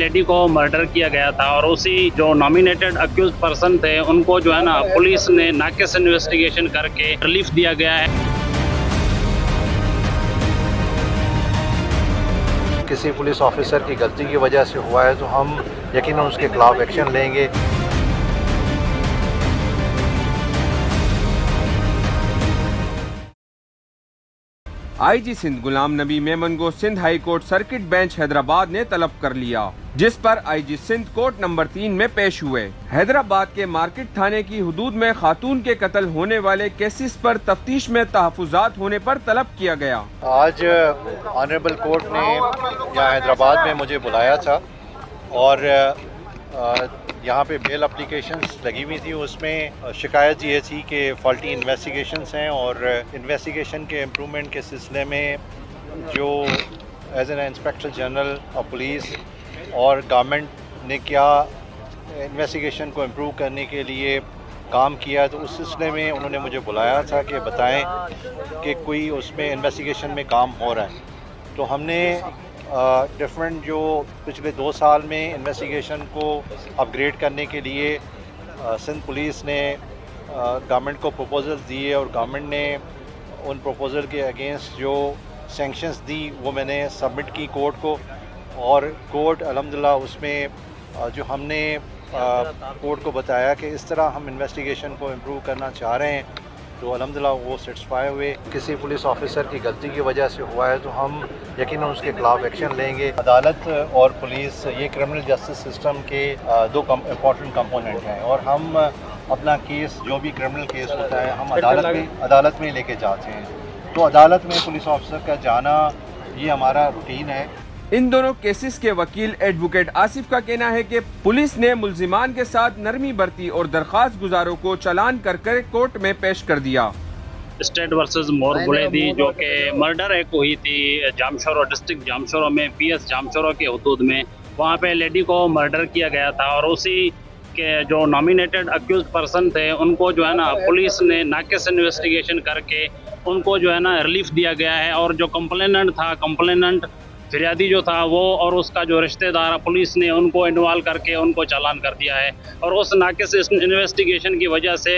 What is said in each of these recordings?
Lady को murder किया गया था और उसी जो नॉमिनेटेड अक्यूज पर्सन थे उनको जो है ना पुलिस ने नाकेस इन्वेस्टिगेशन करके रिलीफ दिया गया है। किसी पुलिस ऑफिसर की गलती की वजह से हुआ है तो हम यकीनन उसके खिलाफ एक्शन लेंगे। आईजी सिंध गुलाम नबी मेमन को Sindh high court circuit bench Hyderabad ने तलब कर लिया, जिस पर आईजी सिंध कोर्ट नंबर 3 में पेश हुए। हैदराबाद के मार्केट थाने की हुदूद में खातून के कत्ल होने वाले केसेस पर तफ्तीश में तहफुजात होने पर तलब किया गया। आज ऑनरेबल कोर्ट ने यहाँ हैदराबाद में मुझे बुलाया था और यहाँ पे बेल एप्लीकेशंस लगी हुई थी। उसमें शिकायत ये थी कि फॉल्टी इन्वेस्टिगेशंस हैं और इन्वेस्टिगेशन के इम्प्रूवमेंट के सिलसिले में जो as an inspector general of police और गवर्नमेंट ने क्या इन्वेस्टिगेशन को इम्प्रूव करने के लिए काम किया, तो उस सिलसिले में उन्होंने मुझे बुलाया था कि बताएं कि कोई उसमें इन्वेस्टिगेशन में काम हो रहा है। तो हमने डिफरेंट जो पिछले 2 साल में इन्वेस्टिगेशन को अपग्रेड करने के लिए सिंध पुलिस ने गवर्नमेंट को प्रपोजल्स दिए और गवर्नमेंट ने उन प्रपोजल के अगेंस्ट जो सैंक्शंस दी वो मैंने सबमिट की कोर्ट को, और कोर्ट अल्हम्दुलिल्लाह उसमें जो हमने कोर्ट को बताया कि इस तरह हम इन्वेस्टिगेशन को इम्प्रूव करना चाह रहे हैं, तो अल्हम्दुलिल्लाह वो सेटिस्फाई हुए। किसी पुलिस ऑफिसर की गलती की वजह से हुआ है तो हम यकीनन उसके खिलाफ एक्शन लेंगे। अदालत और पुलिस ये क्रिमिनल जस्टिस सिस्टम के 2 इम्पॉर्टेंट कंपोनेंट हैं और हम अपना केस जो भी क्रिमिनल केस होता है हम अदालत में लेके जाते हैं, तो अदालत में पुलिस ऑफिसर का जाना ये हमारा रूटीन है। इन दोनों केसेस के वकील एडवोकेट आसिफ का कहना है कि पुलिस ने मुल्जिमान के साथ नरमी बरती और दरख्वास्त गुजारों को चालान कर कोर्ट में पेश कर दिया। स्टेट वर्सेस मोर बुलेदी जो कि मर्डर एक हुई थी जामशोरो डिस्ट्रिक्ट जामशोरो में पीएस जामशोरो के हुदूद में, वहाँ पे लेडी को मर्डर किया गया था और उसी के जो नॉमिनेटेड अक्यूज पर्सन थे उनको जो है ना पुलिस ने नाकेस इन्वेस्टिगेशन करके उनको जो है ना रिलीफ दिया गया है। और जो कंप्लेनेंट फिरियादी जो था वो और उसका जो रिश्तेदार पुलिस ने उनको इन्वॉल्व करके उनको चालान कर दिया है। और उस नाकेस इन्वेस्टिगेशन की वजह से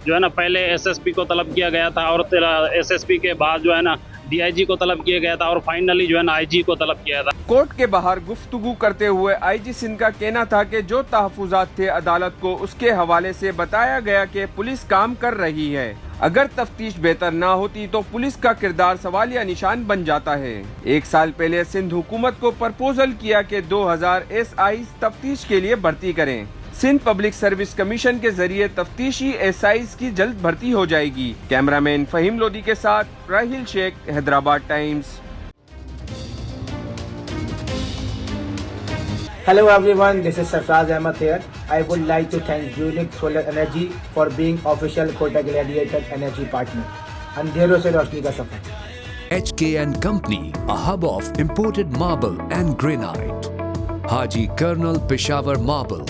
जो है ना पहले एसएसपी को तलब किया गया था और एसएसपी के बाद जो है ना डीआईजी को तलब किया गया था और फाइनली जो है ना आईजी को तलब किया था। कोर्ट के बाहर गुफ्तगू करते हुए आईजी सिंध का कहना था कि जो तहफुजात थे अदालत को उसके हवाले से बताया गया कि पुलिस काम कर रही है। अगर तफ्तीश बेहतर ना होती तो पुलिस का किरदार सवालिया निशान बन जाता है। 1 साल पहले सिंध हुकूमत को प्रपोजल किया कि 2000 एसआई तफ्तीश के लिए भर्ती करें। सिंध पब्लिक सर्विस कमीशन के जरिए तफ्तीशी एसआईज की जल्द भर्ती हो जाएगी। कैमरामैन फहीम लोधी के साथ Rahil Shaikh, Hyderabad Times. Hello everyone, this is Sarfraz Ahmed here. I would like to thank Unique Solar Energy for being official Kota Gladiator Energy partner. अंधेरों से रोशनी का सफर। HK & Company, a hub of imported marble and granite. Haji Colonel Peshawar Marble.